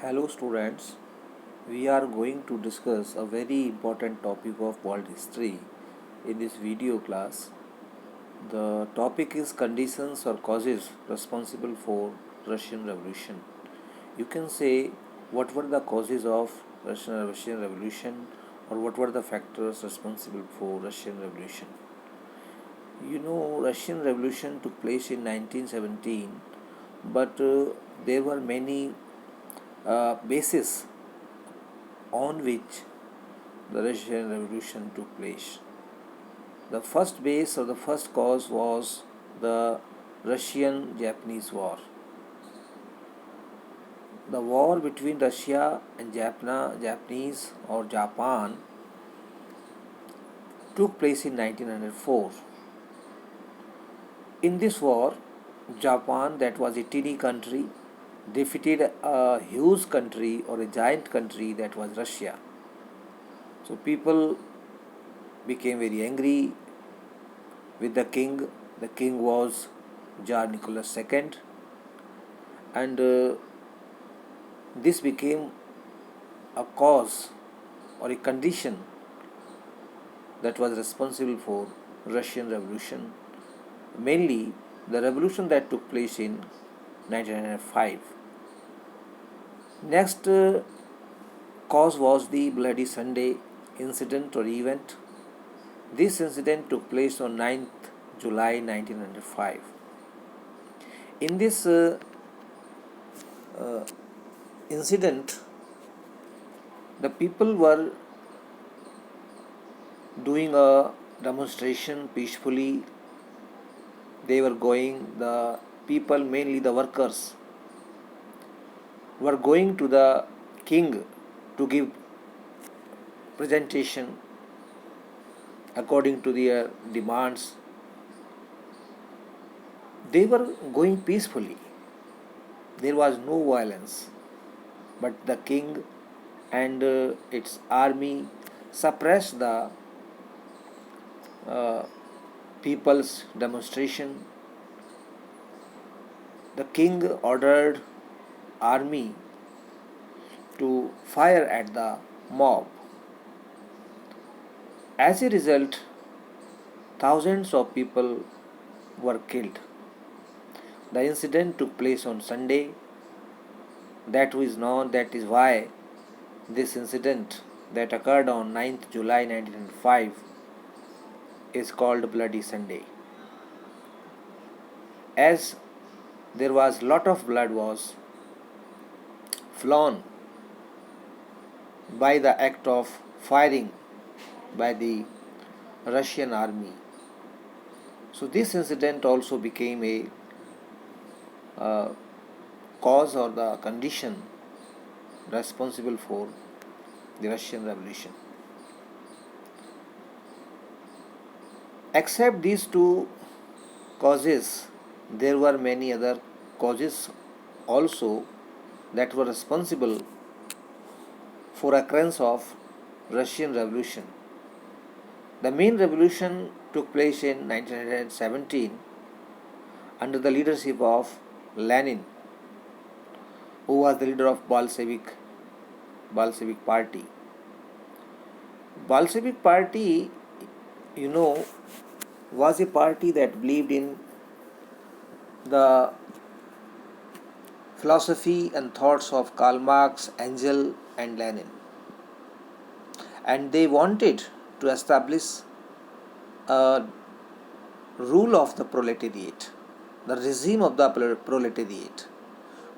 Hello students, we are going to discuss a very important topic of world history in this video class. The topic is conditions or causes responsible for Russian Revolution. You can say what were the causes of Russian Revolution or what were the factors responsible for Russian Revolution. Russian Revolution took place in 1917, but there were many bases on which the Russian Revolution took place. The first base or the first cause was the Russian Japanese War. The war between Russia and Japanese or Japan took place in 1904. In this war, Japan, that was a teeny country, defeated a huge country or a giant country, that was Russia. So people became very angry with the king. The king was Tsar Nicholas II, and this became a cause or a condition that was responsible for Russian Revolution, mainly the revolution that took place in 1905. Next cause was the Bloody Sunday incident or event. This incident took place on 9th July 1905. In this incident, the people were doing a demonstration peacefully. The people, mainly the workers, were going to the king to give presentation according to their demands. They were going peacefully. There was no violence, but the king and its army suppressed the people's demonstration. The king ordered army to fire at the mob. As a result, thousands of people were killed. The incident took place on Sunday. That is why this incident that occurred on 9th July 1905 is called Bloody Sunday. As there was lot of blood was flown by the act of firing by the Russian army. So this incident also became a cause or the condition responsible for the Russian Revolution. Except these two causes, there were many other causes also that were responsible for occurrence of Russian Revolution. The main revolution took place in 1917 under the leadership of Lenin, who was the leader of Bolshevik party. Bolshevik party, was a party that believed in the philosophy and thoughts of Karl Marx, Engels, and Lenin. And they wanted to establish a rule of the proletariat, the regime of the proletariat.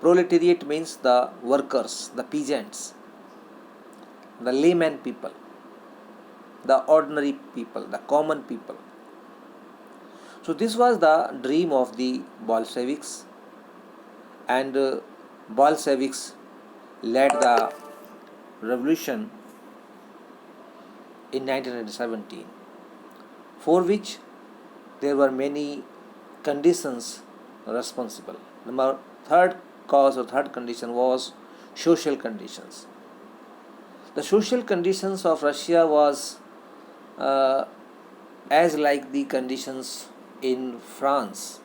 Proletariat means the workers, the peasants, the layman people, the ordinary people, the common people. So this was the dream of the Bolsheviks, and Bolsheviks led the revolution in 1917, for which there were many conditions responsible. Number third cause or third condition was social conditions. The social conditions of Russia was as like the conditions in France,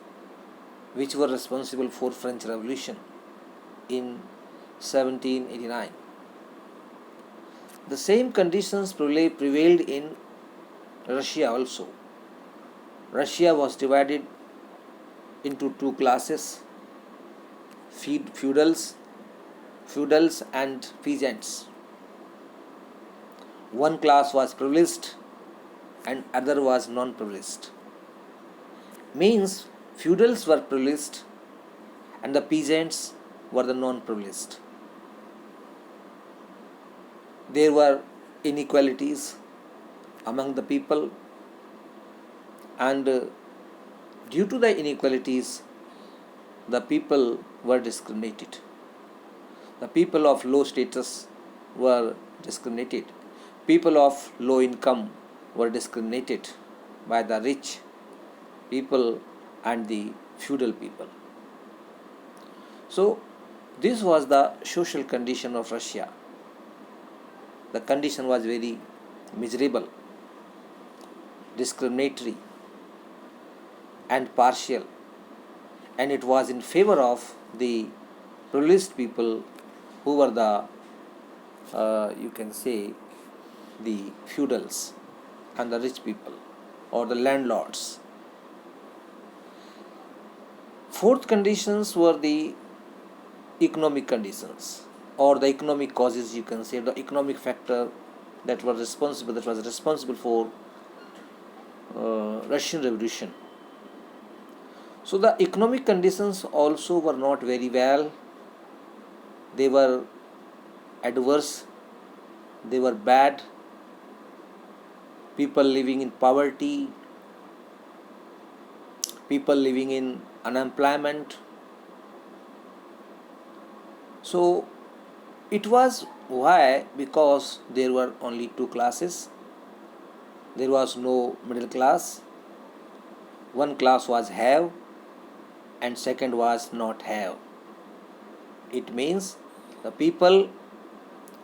which were responsible for French Revolution in 1789. The same conditions prevailed in Russia also. Russia was divided into two classes, feudals and peasants. One class was privileged and other was non-privileged. Means feudals were privileged and the peasants were the non-privileged. There were inequalities among the people, and due to the inequalities, the people were discriminated. The people of low status were discriminated. People of low income were discriminated by the rich people and the feudal people. So, this was the social condition of Russia. The condition was very miserable, discriminatory, and partial, and it was in favor of the privileged people who were the, you can say, the feudals and the rich people or the landlords. Fourth conditions were the economic conditions or the economic causes, you can say, the economic factor that was responsible for Russian Revolution. So the economic conditions also were not very well. They were adverse, they were bad. People living in poverty, people living in unemployment. So it was why? Because there were only two classes. There was no middle class. One class was have and second was not have. It means the people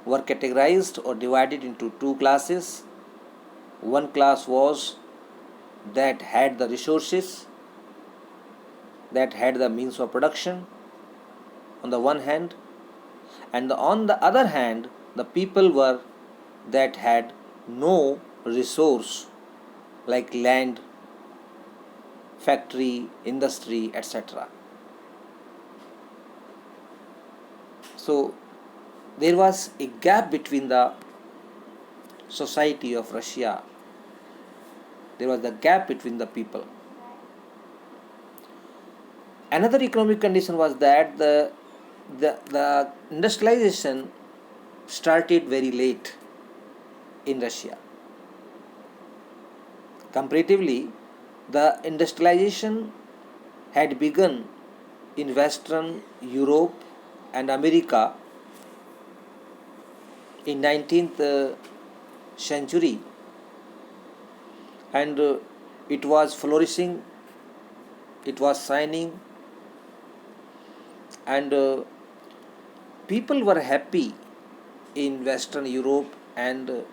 were categorized or divided into two classes. One class was that had the resources, that had the means of production on the one hand, and on the other hand the people were that had no resource like land, factory, industry, etc. So there was a gap between the society of Russia. There was the gap between the people. Another economic condition was that the industrialization started very late in Russia. Comparatively, the industrialization had begun in Western Europe and America in 19th century, and it was flourishing, it was shining, and people were happy in Western Europe and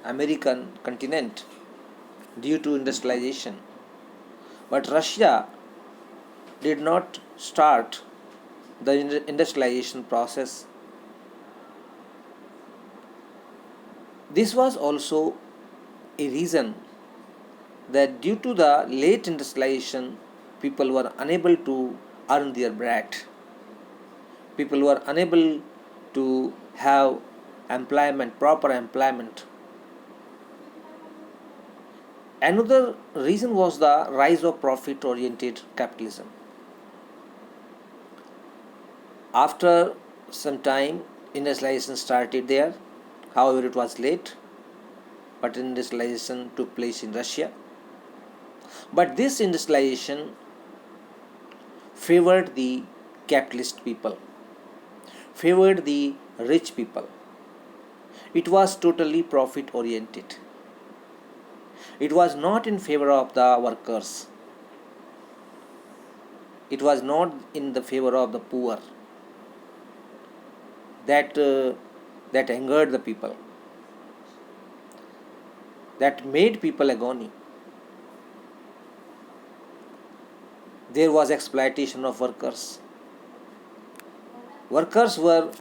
American continent due to industrialization. But Russia did not start the industrialization process. This was also a reason that due to the late industrialization, people were unable to earn their bread. People were unable to have employment, proper employment. Another reason was the rise of profit-oriented capitalism. After some time, industrialization started there. However, it was late, but industrialization took place in Russia. But this industrialization favored the capitalist people, favored the rich people. It was totally profit-oriented. It was not in favor of the workers. It was not in the favor of the poor. That angered the people. That made people agony. There was exploitation of workers. Workers were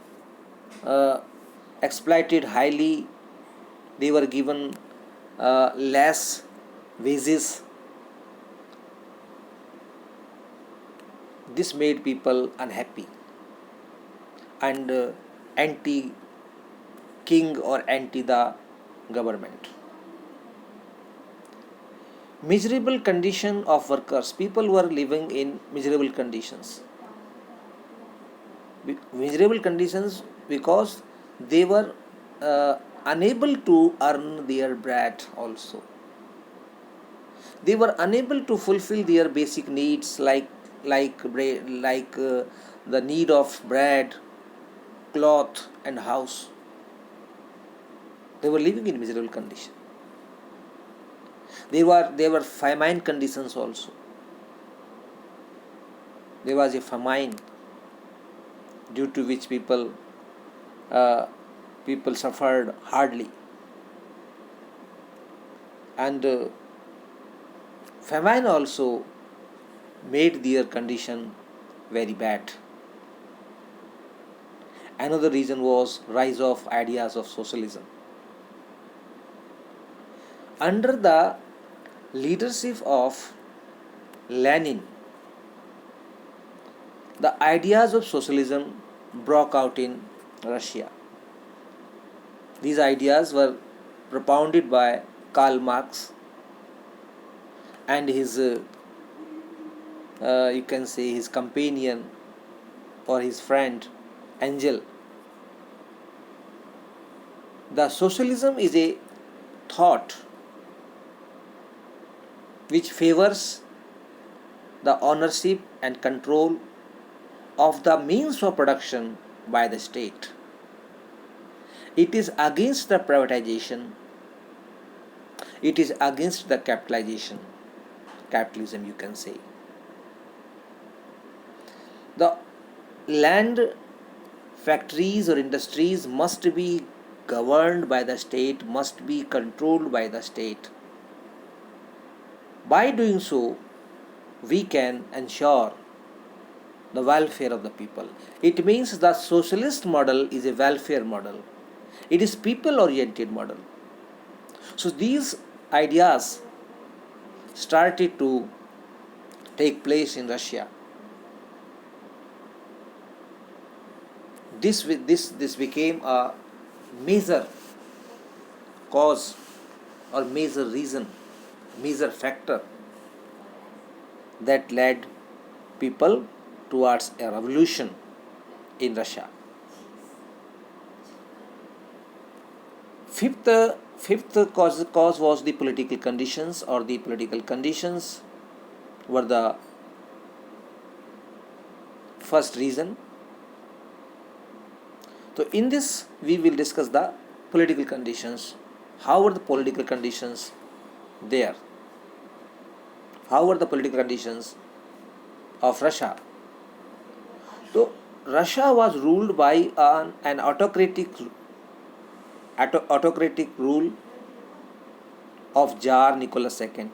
uh, exploited highly, they were given less wages. This made people unhappy and anti king or anti the government. Miserable condition of workers. People were living in miserable conditions. Miserable conditions because they were unable to earn their bread also. They were unable to fulfill their basic needs like the need of bread, cloth and house. They were living in miserable condition. There were famine conditions also. There was a famine due to which uh, people suffered hardly, and famine also made their condition very bad. Another reason was rise of ideas of socialism. Under the leadership of Lenin, the ideas of socialism broke out in Russia. These ideas were propounded by Karl Marx and his, you can say, his companion or his friend Engel. The socialism is a thought which favors the ownership and control of the means of production by the state. It is against the privatization. It is against the capitalism, you can say. The land, factories or industries must be governed by the state, must be controlled by the state. By doing so, we can ensure the welfare of the people. It means the socialist model is a welfare model. It is people-oriented model. So these ideas started to take place in Russia. This became a major cause or major reason, major factor that led people towards a revolution in Russia. Fifth cause was the political conditions, or the political conditions were the first reason. So in this we will discuss the political conditions. How were the political conditions there? How were the political conditions of Russia? So Russia was ruled by an autocratic rule of Tsar Nicholas II.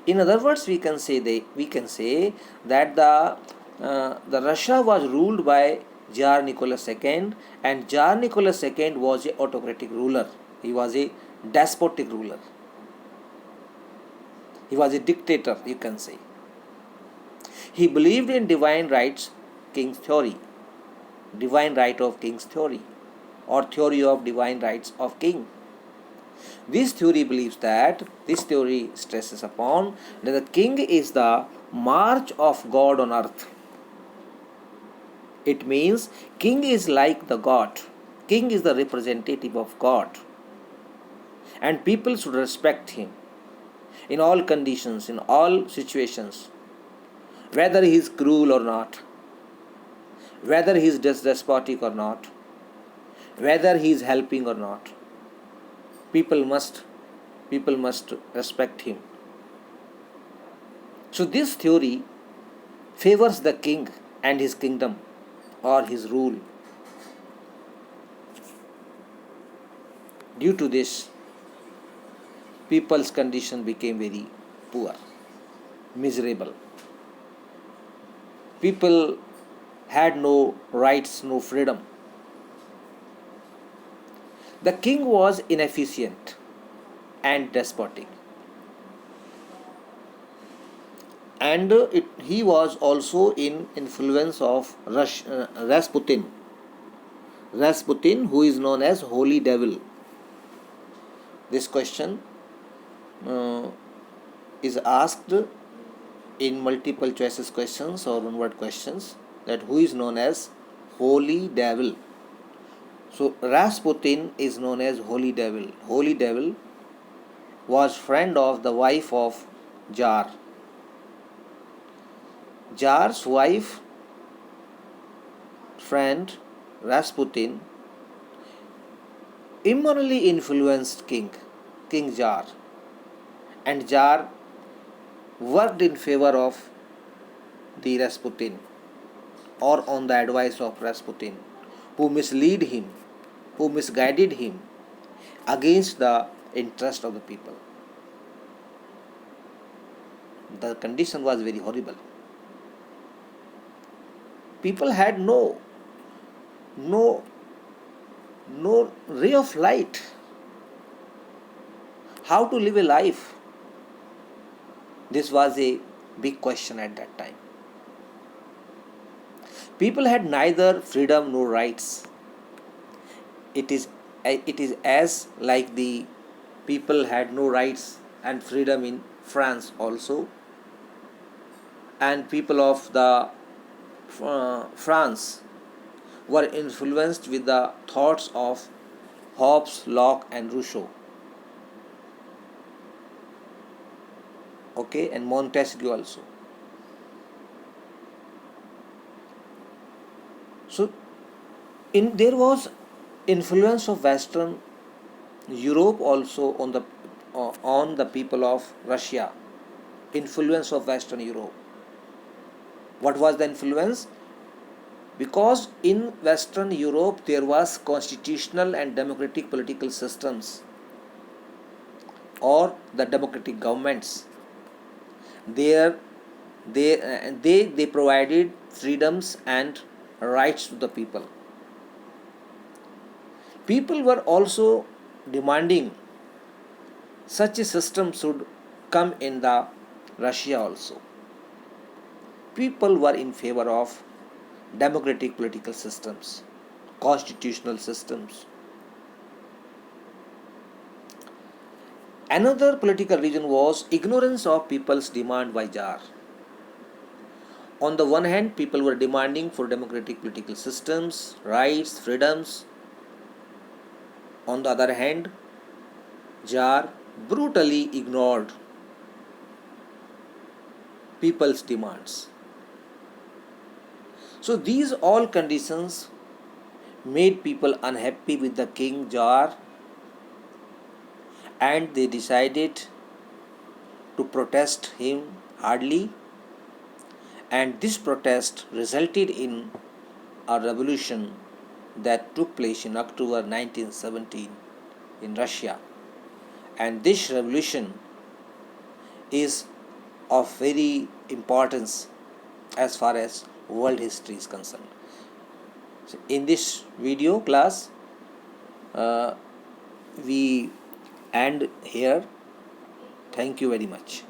In other words, we can say that the Russia was ruled by Tsar Nicholas II, and Tsar Nicholas II was a autocratic ruler. He was a despotic ruler. He was a dictator, you can say. He believed in divine rights, king's theory, divine right of king's theory, or theory of divine rights of king. This theory stresses upon that the king is the march of God on earth. It means king is like the God. King is the representative of God. And people should respect him in all conditions, in all situations, whether he is cruel or not, whether he is despotic or not, whether he is helping or not. People must respect him. So this theory favors the king and his kingdom or his rule. Due to this, people's condition became very poor, miserable. People had no rights, no freedom. The king was inefficient and despotic, and he was also in influence of Rasputin, who is known as Holy Devil. This question uh, is asked in multiple choices questions or one word questions, that who is known as Holy Devil. So Rasputin is known as Holy Devil. Holy Devil was friend of the wife of Tsar. Tsar's wife friend Rasputin immorally influenced King Tsar, and Tsar worked in favor of the Rasputin, or on the advice of Rasputin, who misled him, who misguided him against the interest of the people. The condition was very horrible. People had no no ray of light. How to live a life? This was a big question at that time. People had neither freedom nor rights. It is as like the people had no rights and freedom in France also, and people of the France were influenced with the thoughts of Hobbes, Locke, and Rousseau, okay, and Montesquieu also. So, there was influence of Western Europe also on the people of Russia. Influence of Western Europe. What was the influence? Because in Western Europe there was constitutional and democratic political systems, or the democratic governments. There they provided freedoms and rights to the people. People were also demanding such a system should come in the Russia also. People were in favor of democratic political systems, constitutional systems. Another political reason was ignorance of people's demand by Tsar. On the one hand, people were demanding for democratic political systems, rights, freedoms. On the other hand, Tsar brutally ignored people's demands. So these all conditions made people unhappy with the king Tsar, and they decided to protest him hardly, and this protest resulted in a revolution that took place in October 1917 in Russia. And this revolution is of very importance as far as world history is concerned. So in this video class, we end here. Thank you very much.